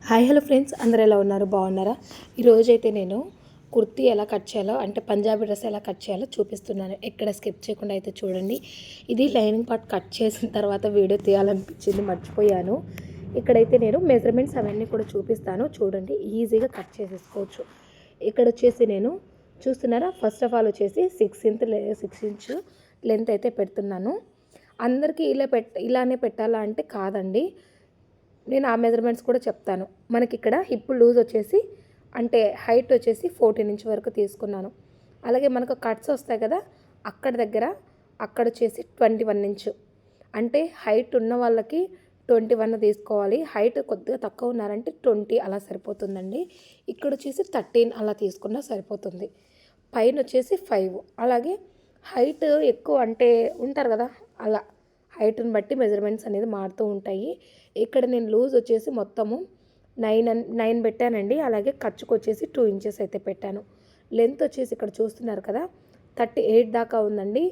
Hi hello friends, అందరు ఎలా ఉన్నారు? బాగున్నారా? ఈరోజైతే నేను కుర్తీ ఎలా కట్ చేయాలో, అంటే పంజాబీ డ్రెస్ ఎలా కట్ చేయాలో చూపిస్తున్నాను. ఎక్కడ స్కిప్ చేయకుండా అయితే చూడండి. ఇది లైనింగ్ పార్ట్ కట్ చేసిన తర్వాత వీడియో తీయాలనిపించింది, మర్చిపోయాను. ఇక్కడైతే నేను మెజర్మెంట్స్ అవన్నీ కూడా చూపిస్తాను, చూడండి. ఈజీగా కట్ చేసేసుకోవచ్చు. ఇక్కడ వచ్చేసి నేను చూస్తున్నారా, ఫస్ట్ ఆఫ్ ఆల్ వచ్చేసి 6 ఇంచ్ లెంత్ అయితే పెడుతున్నాను. అందరికీ ఇలానే పెట్టాలా అంటే కాదండి, నేను ఆ మెజర్మెంట్స్ కూడా చెప్తాను. మనకి ఇక్కడ హిప్ లూజ్ వచ్చేసి, అంటే హైట్ వచ్చేసి 14 ఇంచ్ వరకు తీసుకున్నాను. అలాగే మనకు కట్స్ వస్తాయి కదా, అక్కడ వచ్చేసి 21 ఇంచ్. అంటే హైట్ ఉన్న వాళ్ళకి 21 తీసుకోవాలి. హైట్ కొద్దిగా తక్కువ ఉన్నారంటే 20 అలా సరిపోతుందండి. ఇక్కడ వచ్చేసి 13 అలా తీసుకున్నా సరిపోతుంది. పైన వచ్చేసి 5. అలాగే హైట్ ఎక్కువ అంటే ఉంటారు కదా, అలా హైట్ని బట్టి మెజర్మెంట్స్ అనేది మారుతూ ఉంటాయి. ఇక్కడ నేను లూజ్ వచ్చేసి మొత్తము 9 పెట్టానండి. అలాగే ఖర్చుకు వచ్చేసి 2 ఇంచెస్ అయితే పెట్టాను. లెంత్ వచ్చేసి ఇక్కడ చూస్తున్నారు కదా, 38 దాకా ఉందండి.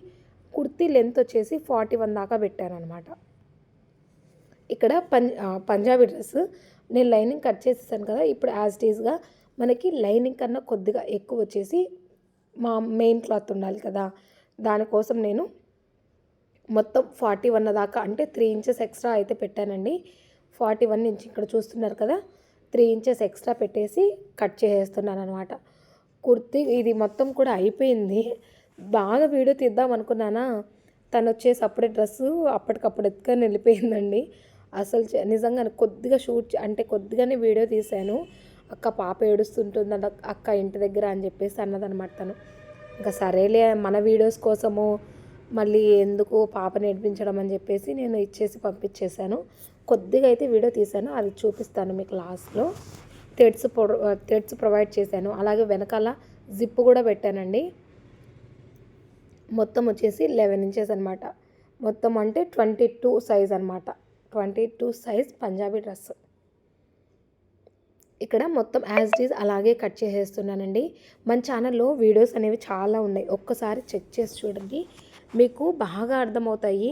కుర్తీ లెంత్ వచ్చేసి 41 దాకా పెట్టాను అనమాట. ఇక్కడ పంజాబీ డ్రెస్ నేను లైనింగ్ కట్ చేసేసాను కదా. ఇప్పుడు యాజ్ ఇట్ ఈజ్గా మనకి లైనింగ్ కన్నా కొద్దిగా ఎక్కువ వచ్చేసి మా మెయిన్ క్లాత్ ఉండాలి కదా, దానికోసం నేను మొత్తం 41 దాకా, అంటే 3 ఇంచెస్ ఎక్స్ట్రా అయితే పెట్టానండి. 41 ఇంచ్ ఇక్కడ చూస్తున్నారు కదా, 3 ఇంచెస్ ఎక్స్ట్రా పెట్టేసి కట్ చేసేస్తున్నాను అనమాట. కుర్తీ ఇది మొత్తం కూడా అయిపోయింది. బాగా వీడియో తీద్దాం అనుకున్నానా, తను వచ్చేసి అప్పుడే డ్రెస్సు అప్పటికప్పుడు ఎత్తుకొని వెళ్ళిపోయిందండి. అసలు నిజంగా కొద్దిగానే వీడియో తీశాను. అక్క పాప ఏడుస్తుంటుంది అక్క ఇంటి దగ్గర అని చెప్పేసి అన్నదనమాట తను. ఇంకా సరేలే, మన వీడియోస్ కోసము మళ్ళీ ఎందుకు పాపని ఏడిపించడం అని చెప్పేసి నేను ఇచ్చేసి పంపించేశాను. కొద్దిగా అయితే వీడియో తీశాను, అది చూపిస్తాను మీకు లాస్ట్లో. థ్రెడ్స్ ప్రొవైడ్ చేశాను. అలాగే వెనకాల జిప్ కూడా పెట్టానండి. మొత్తం వచ్చేసి 11 ఇంచెస్ అనమాట. మొత్తం అంటే 22 సైజ్ అనమాట. 22 సైజ్ పంజాబీ డ్రెస్. ఇక్కడ మొత్తం యాజ్ ఇట్ ఈజ్ అలాగే కట్ చేసేస్తున్నానండి. మన ఛానల్లో వీడియోస్ అనేవి చాలా ఉన్నాయి, ఒక్కసారి చెక్ చేసి చూడండి, మీకు బాగా అర్థమవుతాయి.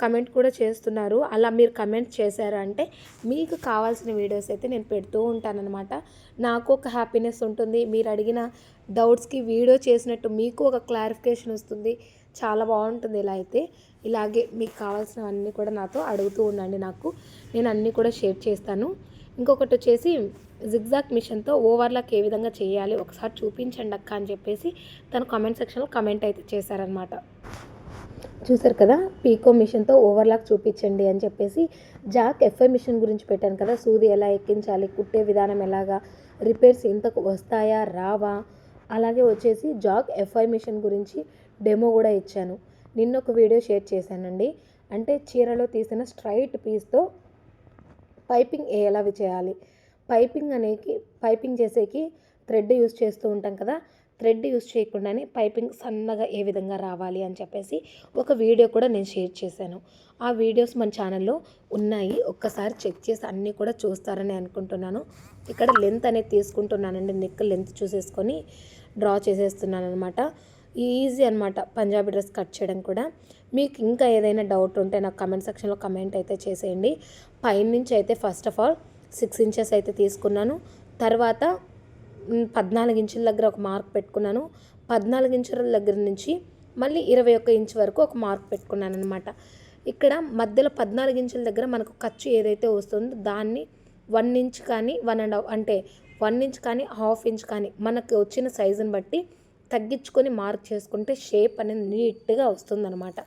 కమెంట్ కూడా చేస్తున్నారు. అలా మీరు కమెంట్ చేశారు అంటే మీకు కావాల్సిన వీడియోస్ అయితే నేను పెడుతూ ఉంటానన్నమాట. నాకు ఒక హ్యాపీనెస్ ఉంటుంది. మీరు అడిగిన డౌట్స్కి వీడియో చేసినట్టు మీకు ఒక క్లారిఫికేషన్ వస్తుంది. చాలా బాగుంటుంది. ఇలా అయితే ఇలాగే మీకు కావాల్సినవన్నీ కూడా నాతో అడుగుతూ ఉండండి. నేను అన్నీ కూడా షేర్ చేస్తాను. ఇంకొకటి వచ్చేసి జిగ్జాగ్ మిషన్తో ఓవర్లాక్ ఏ విధంగా చేయాలి ఒకసారి చూపించండి అక్క అని చెప్పేసి తను కామెంట్ సెక్షన్లో కమెంట్ అయితే చేశారనమాట. చూసారు కదా, పీకో మిషన్తో ఓవర్లాక్ చూపించండి అని చెప్పేసి. జాక్ ఎఫ్ఐ మిషన్ గురించి పెట్టాను కదా, సూది ఎలా ఎక్కించాలి, కుట్టే విధానం ఎలాగా, రిపేర్స్ ఇంతకు వస్తాయా రావా, అలాగే వచ్చేసి జాక్ ఎఫ్ఐ మిషన్ గురించి డెమో కూడా ఇచ్చాను. నిన్న ఒక వీడియో షేర్ చేశానండి. అంటే చీరలో తీసిన స్ట్రైట్ పీస్తో పైపింగ్ ఎలా చేయాలి, పైపింగ్ చేసేకి థ్రెడ్ యూస్ చేస్తూ ఉంటాం కదా, థ్రెడ్ యూస్ చేయకుండానే పైపింగ్ సన్నగా ఏ విధంగా రావాలి అని చెప్పేసి ఒక వీడియో కూడా నేను షేర్ చేశాను. ఆ వీడియోస్ మన ఛానల్లో ఉన్నాయి, ఒక్కసారి చెక్ చేసి అన్నీ కూడా చూస్తారని అనుకుంటున్నాను. ఇక్కడ లెంత్ అనేది తీసుకుంటున్నానండి, నెక్ లెంత్ చూసేసుకొని డ్రా చేసేస్తున్నాను అనమాట. ఈజీ అనమాట పంజాబీ డ్రెస్ కట్ చేయడం కూడా. మీకు ఇంకా ఏదైనా డౌట్ ఉంటే నాకు కమెంట్ సెక్షన్లో కమెంట్ అయితే చేసేయండి. పైనుంచి అయితే ఫస్ట్ ఆఫ్ ఆల్ 6 ఇంచెస్ అయితే తీసుకున్నాను. తర్వాత 14 ఇంచుల దగ్గర ఒక మార్క్ పెట్టుకున్నాను. 14 ఇంచుల దగ్గర నుంచి మళ్ళీ 21 ఇంచ్ వరకు ఒక మార్క్ పెట్టుకున్నాను అనమాట. ఇక్కడ మధ్యలో 14 ఇంచుల దగ్గర మనకు ఖర్చు ఏదైతే వస్తుందో దాన్ని 1 ఇంచ్ కానీ 1.5, అంటే 1 ఇంచ్ కానీ 1/2 ఇంచ్ కానీ మనకు వచ్చిన సైజుని బట్టి తగ్గించుకొని మార్క్ చేసుకుంటే షేప్ అనేది నీట్గా వస్తుందన్నమాట.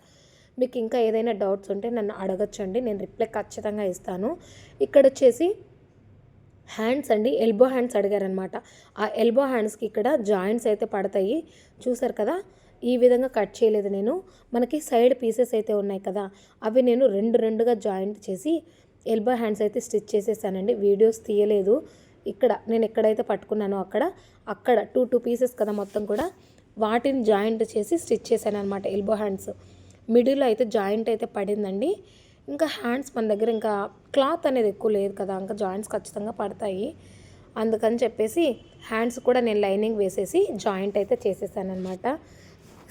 మీకు ఇంకా ఏదైనా డౌట్స్ ఉంటే నన్ను అడగచ్చండి, నేను రిప్లై ఖచ్చితంగా ఇస్తాను. ఇక్కడ వచ్చేసి హ్యాండ్స్ అండి, ఎల్బో హ్యాండ్స్ అడిగారనమాట. ఆ ఎల్బో హ్యాండ్స్కి ఇక్కడ జాయింట్స్ అయితే పడతాయి. చూసారు కదా, ఈ విధంగా కట్ చేయలేదు నేను. మనకి సైడ్ పీసెస్ అయితే ఉన్నాయి కదా, అవి నేను రెండుగా జాయింట్ చేసి ఎల్బో హ్యాండ్స్ అయితే స్టిచ్ చేసేసానండి. వీడియోస్ తీయలేదు. నేను ఎక్కడైతే పట్టుకున్నానో అక్కడ 2 పీసెస్ కదా మొత్తం కూడా, వాటిని జాయింట్ చేసి స్టిచ్ చేశాను అనమాట. ఎల్బో హ్యాండ్స్ మిడిల్లో అయితే జాయింట్ అయితే పడిందండి. ఇంకా హ్యాండ్స్ మన దగ్గర ఇంకా క్లాత్ అనేది ఎక్కువ లేదు కదా, ఇంకా జాయింట్స్ ఖచ్చితంగా పడతాయి. అందుకని చెప్పేసి హ్యాండ్స్ కూడా నేను లైనింగ్ వేసేసి జాయింట్ అయితే చేసేసాను అనమాట.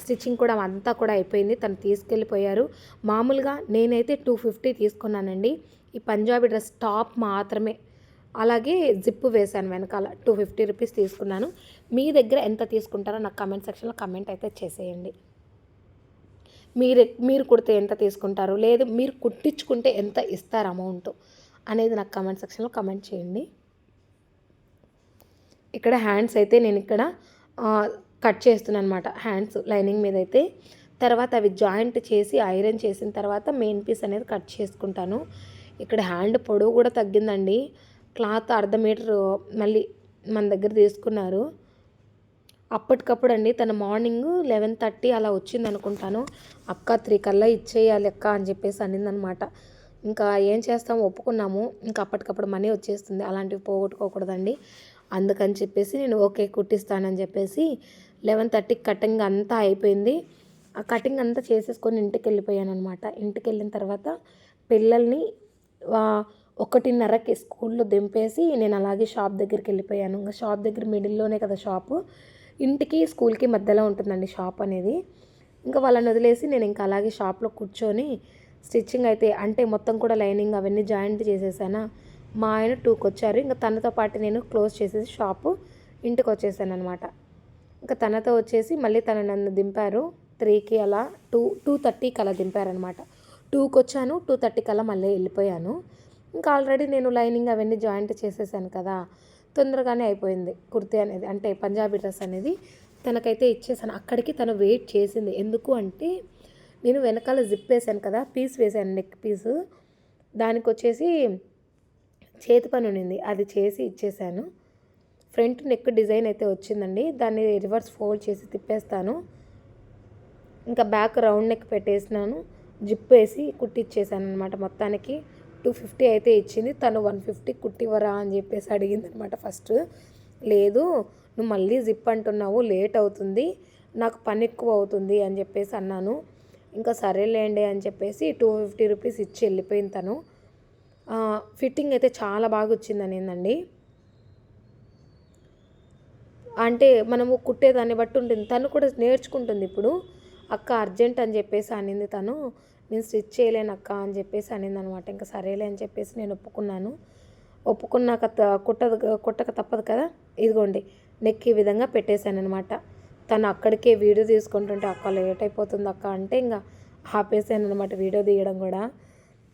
స్టిచ్చింగ్ కూడా అంతా కూడా అయిపోయింది, తను తీసుకెళ్ళిపోయారు. మామూలుగా నేనైతే 250 తీసుకున్నానండి. ఈ పంజాబీ డ్రెస్ టాప్ మాత్రమే అలాగే జిప్ వేశాను వెనకాల. 250 రూపీస్ తీసుకున్నాను. మీ దగ్గర ఎంత తీసుకుంటారో నాకు కామెంట్ సెక్షన్‌లో కామెంట్ అయితే చేసేయండి. మీరు కుడితే ఎంత తీసుకుంటారు? లేదు మీరు కుట్టించుకుంటే ఎంత ఇస్తారు అమౌంటు అనేది నాకు కామెంట్ సెక్షన్‌లో కామెంట్ చేయండి. ఇక్కడ హ్యాండ్స్ అయితే నేను ఇక్కడ కట్ చేస్తున్నాను అనమాట. హ్యాండ్స్ లైనింగ్ మీద అయితే. తర్వాత అవి జాయింట్ చేసి ఐరన్ చేసిన తర్వాత మెయిన్ పీస్ అనేది కట్ చేసుకుంటాను. ఇక్కడ హ్యాండ్ పొడవు కూడా తగ్గిందండి. క్లాత్ అర్ధ మీటరు మళ్ళీ మన దగ్గర తీసుకున్నారు. అప్పటికప్పుడు అండి తను మార్నింగ్ 11:30 అలా వచ్చింది అనుకుంటాను. అక్క 3 కల్లా ఇచ్చేయాలి అక్క అని చెప్పేసి అనిందనమాట. ఇంకా ఏం చేస్తాం, ఒప్పుకున్నాము. ఇంకా అప్పటికప్పుడు మనీ వచ్చేస్తుంది, అలాంటివి పోగొట్టుకోకూడదండి. అందుకని చెప్పేసి నేను ఓకే కుట్టిస్తానని చెప్పేసి 11:30కి కటింగ్ అంతా అయిపోయింది. ఆ కటింగ్ అంతా చేసేసుకొని ఇంటికి వెళ్ళిపోయాను అనమాట. ఇంటికి వెళ్ళిన తర్వాత పిల్లల్ని 1:30కి స్కూల్లో దింపేసి నేను అలాగే షాప్ దగ్గరికి వెళ్ళిపోయాను. ఇంకా షాప్ దగ్గర మిడిల్లోనే కదా షాపు, ఇంటికి స్కూల్కి మధ్యలో ఉంటుందండి షాప్ అనేది. ఇంకా వాళ్ళని వదిలేసి నేను ఇంకా అలాగే షాప్లో కూర్చొని స్టిచ్చింగ్ అయితే అంటే మొత్తం కూడా లైనింగ్ అవన్నీ జాయింట్ చేసేసానా. మా ఆయన 2కి వచ్చారు. ఇంకా తనతో పాటు నేను క్లోజ్ చేసేసి షాపు ఇంటికి వచ్చేసాను అనమాట. ఇంకా తనతో వచ్చేసి మళ్ళీ తను నన్ను దింపారు 3కి అలా 2:30కి అలా దింపారనమాట. 2కి వచ్చాను, 2:30కి అలా మళ్ళీ వెళ్ళిపోయాను. ఇంకా ఆల్రెడీ నేను లైనింగ్ అవన్నీ జాయింట్ చేసేసాను కదా, తొందరగానే అయిపోయింది కుర్తీ అనేది, అంటే పంజాబీ డ్రెస్ అనేది తనకైతే ఇచ్చేసాను. అక్కడికి తను వెయిట్ చేసింది. ఎందుకు అంటే నేను వెనకాల జిప్ వేసాను కదా, పీస్ వేసాను నెక్ పీసు, దానికి వచ్చేసి చేతి పని ఉండింది, అది చేసి ఇచ్చేసాను. ఫ్రంట్ నెక్ డిజైన్ అయితే వచ్చిందండి, దాన్ని రివర్స్ ఫోల్డ్ చేసి తిప్పేస్తాను. ఇంకా బ్యాక్ రౌండ్ నెక్ పెట్టేసినాను, జిప్ వేసి కుట్టిచ్చేసాను అనమాట. మొత్తానికి 250 అయితే ఇచ్చింది. తను 150 కుట్టివరా అని చెప్పేసి అడిగింది అనమాట. ఫస్ట్ లేదు నువ్వు మళ్ళీ జిప్ అంటున్నావు, లేట్ అవుతుంది, నాకు పని ఎక్కువ అవుతుంది అని చెప్పేసి అన్నాను. ఇంకా సరేలేండి అని చెప్పేసి 250 రూపీస్ ఇచ్చి వెళ్ళిపోయింది తను. ఫిట్టింగ్ అయితే చాలా బాగా వచ్చిందని ఏందండి, అంటే మనము కుట్టేదాన్ని బట్టి ఉంటుంది. తను కూడా నేర్చుకుంటుంది ఇప్పుడు. అక్క అర్జెంట్ అని చెప్పేసి అనింది తను. నేను స్టిచ్ చేయలేను అక్క అని చెప్పేసి అనింది అనమాట. ఇంకా సరేలే అని చెప్పేసి నేను ఒప్పుకున్నాను. ఒప్పుకున్నాక కుట్టక తప్పదు కదా. ఇదిగోండి నెక్ ఈ విధంగా పెట్టేశాను అనమాట. తను అక్కడికే వీడియో తీసుకుంటుంటే అక్క లేట్ అయిపోతుంది అక్క అంటే ఇంకా ఆపేసాను అనమాట వీడియో తీయడం కూడా.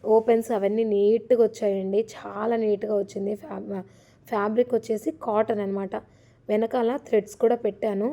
ఓపెన్స్ అవన్నీ నీట్గా వచ్చాయండి, చాలా నీట్గా వచ్చింది. ఫ్యాబ్రిక్ వచ్చేసి కాటన్ అనమాట. వెనకాల థ్రెడ్స్ కూడా పెట్టాను.